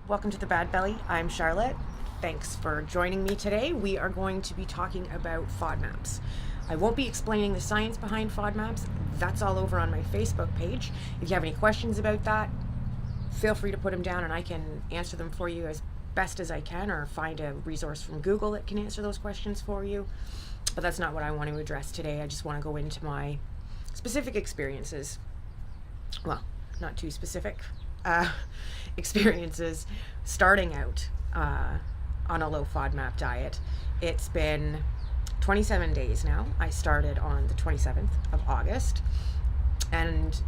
Welcome to the Bad Belly. I'm Charlotte. Thanks for joining me today. We are going to be talking about FODMAPs. I won't be explaining the science behind FODMAPs. That's all over on my Facebook page. If you have any questions about that, feel free to put them down and I can answer them for you as best as I can, or find a resource from Google that can answer those questions for you. But that's not what I want to address today. I just want to go into my specific experiences. Well, not too specific. Experiences starting out on a low FODMAP diet. It's been 27 days now. I started on the 27th of August, and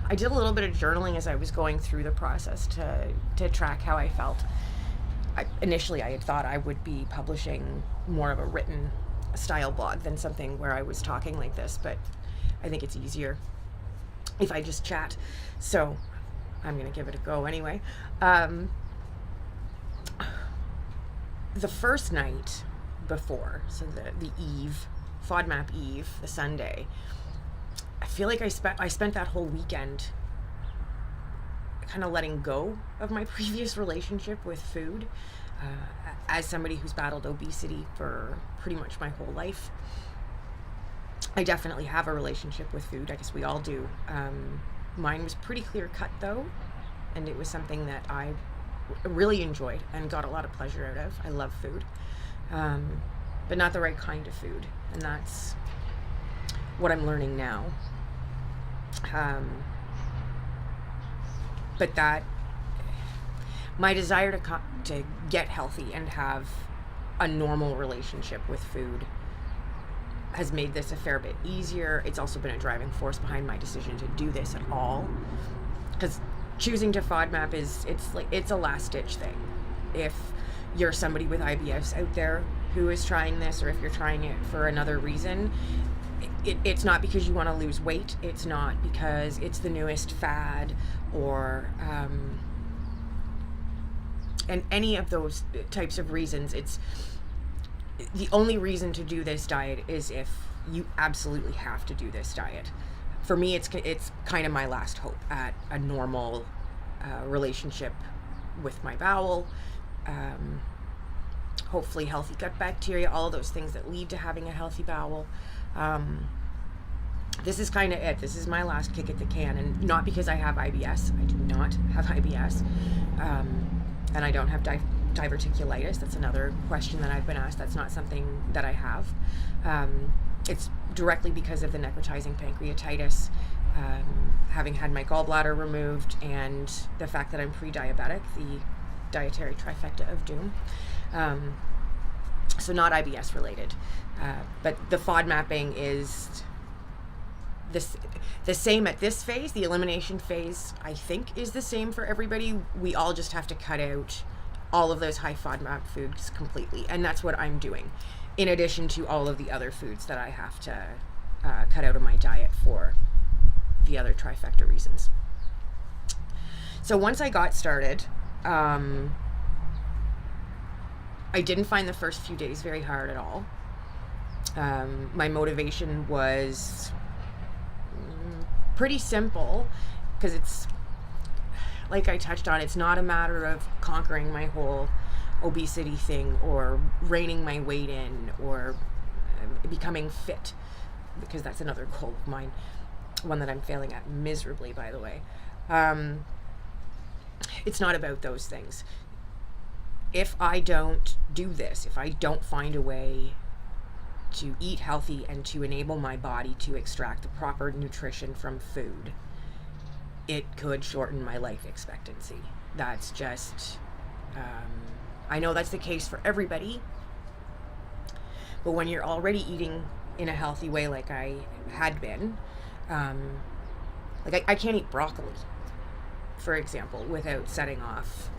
I did a little bit of journaling as I was going through the process to track how I felt. Initially, I had thought I would be publishing more of a written style blog than something where I was talking like this, but I think it's easier if I just chat. So I'm going to give it a go anyway. The first night before, so the eve, FODMAP eve, the Sunday, I feel like I spent that whole weekend kind of letting go of my previous relationship with food. As somebody who's battled obesity for pretty much my whole life, I definitely have a relationship with food. I guess we all do. Mine was pretty clear cut though, and it was something that I really enjoyed and got a lot of pleasure out of. I love food, but not the right kind of food, and that's what I'm learning now. But that my desire to get healthy and have a normal relationship with food has made this a fair bit easier. It's also been a driving force behind my decision to do this at all, because choosing to FODMAP it's a last ditch thing. If you're somebody with IBS out there who is trying this, or if you're trying it for another reason, it's not because you want to lose weight. It's not because it's the newest fad, or and any of those types of reasons. It's the only reason to do this diet is if you absolutely have to do this diet. For me, it's kind of my last hope at a normal relationship with my bowel, hopefully healthy gut bacteria, all of those things that lead to having a healthy bowel. This is kind of it. This is my last kick at the can, and not because I have IBS. I do not have IBS, and I don't have diverticulitis. That's another question that I've been asked. That's not something that I have. It's directly because of the necrotizing pancreatitis, having had my gallbladder removed, and the fact that I'm pre-diabetic, the dietary trifecta of doom. So not IBS related, but the FODMAPing is the same at this phase. The elimination phase, I think, is the same for everybody. We all just have to cut out all of those high FODMAP foods completely, and that's what I'm doing, in addition to all of the other foods that I have to cut out of my diet for the other trifecta reasons. So once I got started, I didn't find the first few days very hard at all. My motivation was pretty simple, because it's, like I touched on, it's not a matter of conquering my whole obesity thing, or reining my weight in, or becoming fit, because that's another goal of mine, one that I'm failing at miserably, by the way. It's not about those things. If I don't do this, if I don't find a way to eat healthy and to enable my body to extract the proper nutrition from food, it could shorten my life expectancy. That's just, I know that's the case for everybody, but when you're already eating in a healthy way like I had been, like I can't eat broccoli, for example, without setting off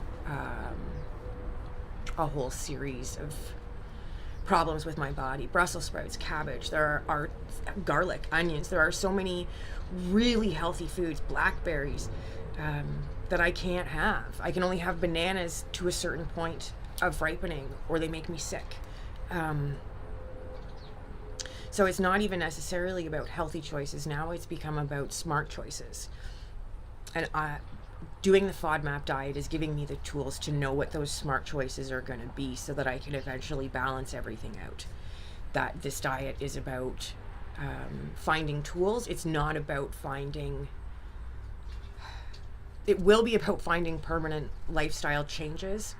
a whole series of problems with my body. Brussels sprouts, cabbage, there are garlic, onions, there are so many really healthy foods, blackberries, that I can't have. I can only have bananas to a certain point of ripening, or they make me sick. So it's not even necessarily about healthy choices now, it's become about smart choices. And doing the FODMAP diet is giving me the tools to know what those smart choices are going to be so that I can eventually balance everything out. That this diet is about finding tools. It's not about finding, it will be about finding permanent lifestyle changes.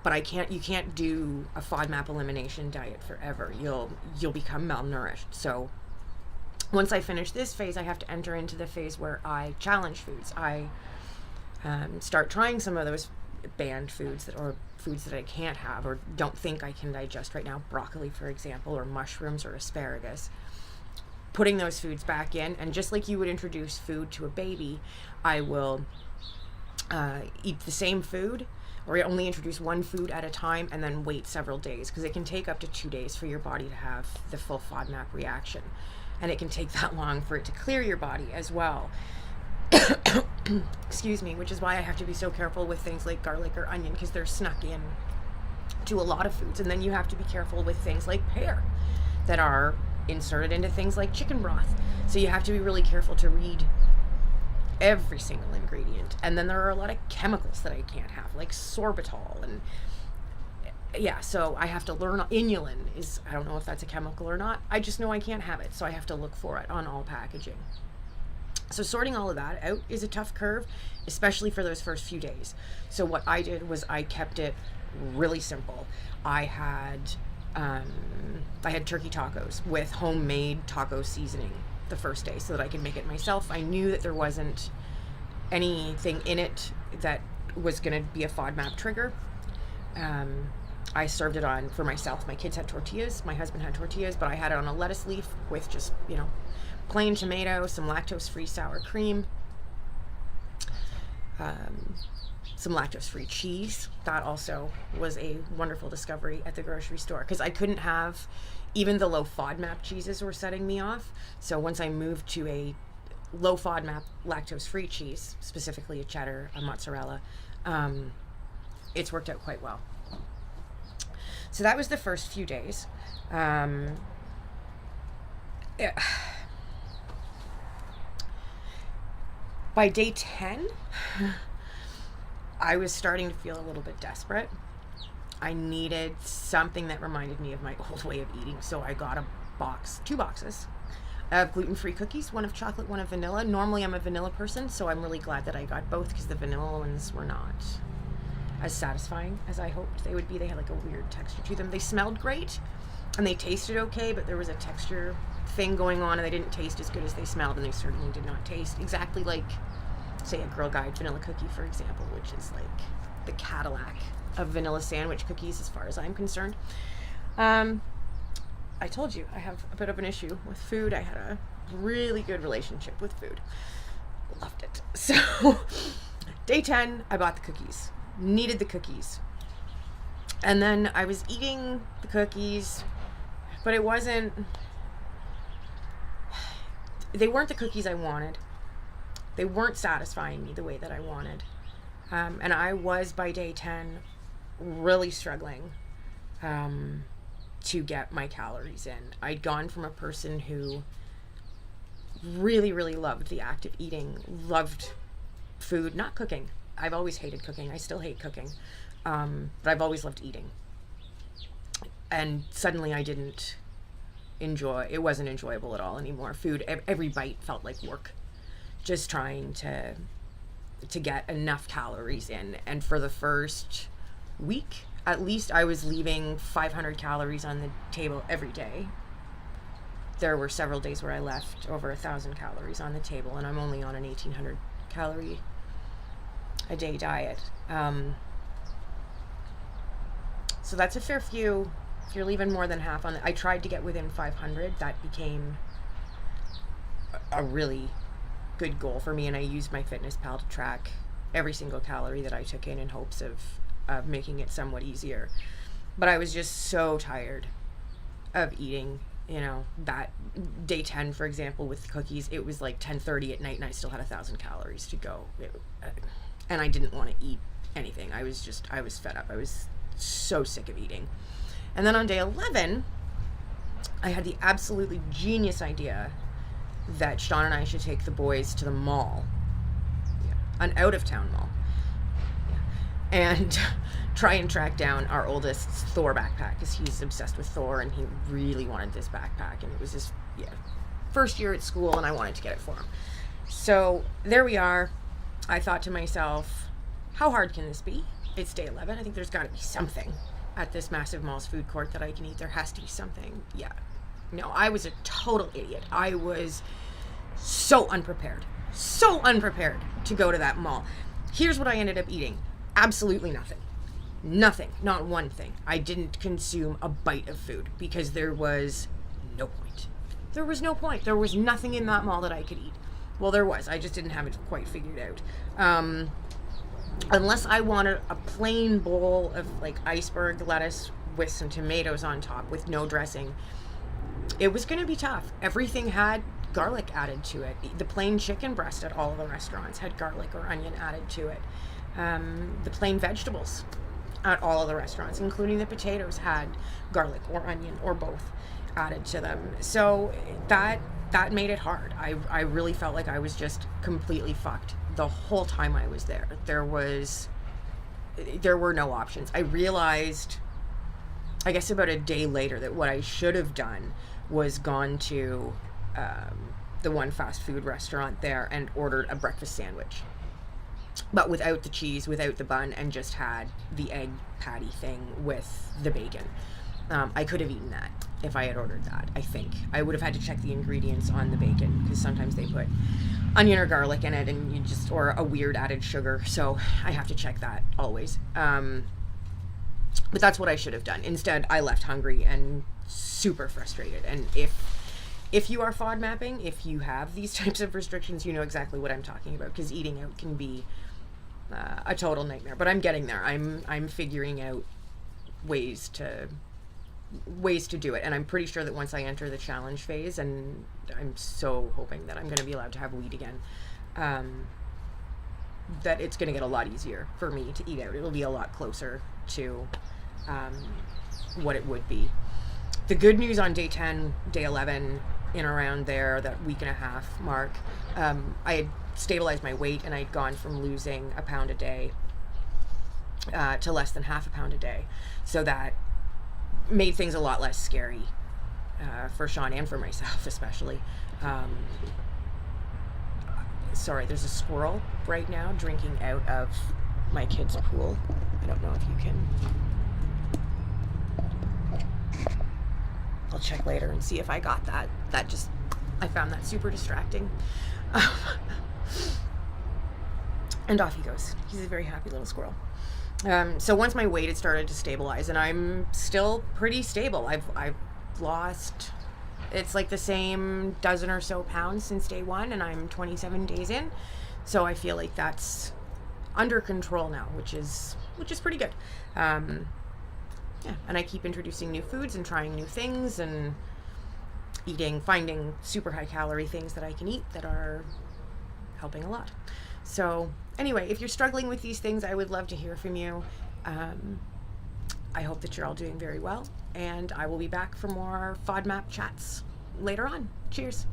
But you can't do a FODMAP elimination diet forever. You'll become malnourished. So once I finish this phase, I have to enter into the phase where I challenge foods. I start trying some of those banned foods or foods that I can't have or don't think I can digest right now. Broccoli, for example, or mushrooms or asparagus. Putting those foods back in, and just like you would introduce food to a baby, I will eat the same food, or only introduce one food at a time, and then wait several days, because it can take up to 2 days for your body to have the full FODMAP reaction, and it can take that long for it to clear your body as well. Excuse me, which is why I have to be so careful with things like garlic or onion, because they're snuck in to a lot of foods. And then you have to be careful with things like pear that are inserted into things like chicken broth. So you have to be really careful to read every single ingredient. And then there are a lot of chemicals that I can't have, like sorbitol, and yeah, so I have to learn. Inulin is, I don't know if that's a chemical or not. I just know I can't have it, so I have to look for it on all packaging. So sorting all of that out is a tough curve, especially for those first few days. So what I did was I kept it really simple. I had turkey tacos with homemade taco seasoning the first day so that I could make it myself. I knew that there wasn't anything in it that was going to be a FODMAP trigger. I served it on for myself. My kids had tortillas. My husband had tortillas, but I had it on a lettuce leaf with just, plain tomato, some lactose-free sour cream, some lactose-free cheese. That also was a wonderful discovery at the grocery store, because I couldn't have, even the low FODMAP cheeses were setting me off. So once I moved to a low FODMAP lactose-free cheese, specifically a cheddar, a mozzarella, it's worked out quite well. So that was the first few days. By day 10, I was starting to feel a little bit desperate. I needed something that reminded me of my old way of eating, so I got two boxes of gluten-free cookies, one of chocolate, one of vanilla. Normally I'm a vanilla person, so I'm really glad that I got both, because the vanilla ones were not as satisfying as I hoped they would be. They had like a weird texture to them. They smelled great and they tasted okay, but there was a texture thing going on, and they didn't taste as good as they smelled, and they certainly did not taste exactly like, say, a Girl Guide vanilla cookie, for example, which is like the Cadillac of vanilla sandwich cookies as far as I'm concerned. I told you I have a bit of an issue with food. I had a really good relationship with food. Loved it. So day 10, I bought the cookies. Needed the cookies. And then I was eating the cookies, but they weren't the cookies I wanted. They weren't satisfying me the way that I wanted. And I was, by day 10, really struggling to get my calories in. I'd gone from a person who really, really loved the act of eating, loved food, not cooking. I've always hated cooking. I still hate cooking. But I've always loved eating. And suddenly I didn't it wasn't enjoyable at all anymore. Food, every bite felt like work. Just trying to get enough calories in. And for the first week, at least, I was leaving 500 calories on the table every day. There were several days where I left over 1,000 calories on the table, and I'm only on an 1,800 calorie a day diet. So that's a fair few. If you're leaving more than half on I tried to get within 500. That became a really good goal for me, and I used my FitnessPal to track every single calorie that I took in hopes of making it somewhat easier. But I was just so tired of eating, that day 10, for example, with cookies. It was like 10:30 at night, and I still had 1,000 calories to go. And I didn't want to eat anything. I was fed up. I was so sick of eating. And then on day 11, I had the absolutely genius idea that Sean and I should take the boys to the mall. an out-of-town mall, and try and track down our oldest's Thor backpack, because he's obsessed with Thor and he really wanted this backpack, and it was his first year at school and I wanted to get it for him. So there we are. I thought to myself, how hard can this be? It's day 11. I think there's got to be something at this massive mall's food court that I can eat. There has to be something. Yeah. No, I was a total idiot. I was so unprepared to go to that mall. Here's what I ended up eating. Absolutely nothing. Nothing. Not one thing. I didn't consume a bite of food because there was no point. There was no point. There was nothing in that mall that I could eat. Well, there was. I just didn't have it quite figured out. Unless I wanted a plain bowl of like iceberg lettuce with some tomatoes on top with no dressing, it was going to be tough. Everything had garlic added to it. The plain chicken breast at all of the restaurants had garlic or onion added to it. The plain vegetables at all of the restaurants, including the potatoes, had garlic or onion or both added to them. So that made it hard. I really felt like I was just completely fucked the whole time I was there. There were no options. I realized, I guess about a day later, that what I should have done was gone to the one fast food restaurant there and ordered a breakfast sandwich, but without the cheese, without the bun, and just had the egg patty thing with the bacon. I could have eaten that if I had ordered that. I think I would have had to check the ingredients on the bacon, because sometimes they put onion or garlic in it, and or a weird added sugar, so I have to check that always. But that's what I should have done. Instead, I left hungry and super frustrated. And if you are FODMAPing, if you have these types of restrictions, you know exactly what I'm talking about, because eating out can be a total nightmare. But I'm getting there. I'm figuring out ways to do it, and I'm pretty sure that once I enter the challenge phase, and I'm so hoping that I'm going to be allowed to have weed again, that it's going to get a lot easier for me to eat out. It'll be a lot closer to what it would be. The good news on day 10, day 11, in around there, that week and a half mark, I had stabilized my weight, and I'd gone from losing a pound a day to less than half a pound a day. So that made things a lot less scary for Sean and for myself especially. Sorry, there's a squirrel right now drinking out of my kid's pool. I don't know if you can. I'll check later and see if I got that. I found that super distracting. And off he goes. He's a very happy little squirrel. So once my weight had started to stabilize, and I'm still pretty stable. I've lost, it's like the same dozen or so pounds since day one, and I'm 27 days in. So I feel like that's under control now, which is pretty good. Yeah, and I keep introducing new foods and trying new things and finding super high calorie things that I can eat that are helping a lot. So anyway, if you're struggling with these things, I would love to hear from you. I hope that you're all doing very well, and I will be back for more FODMAP chats later on. Cheers.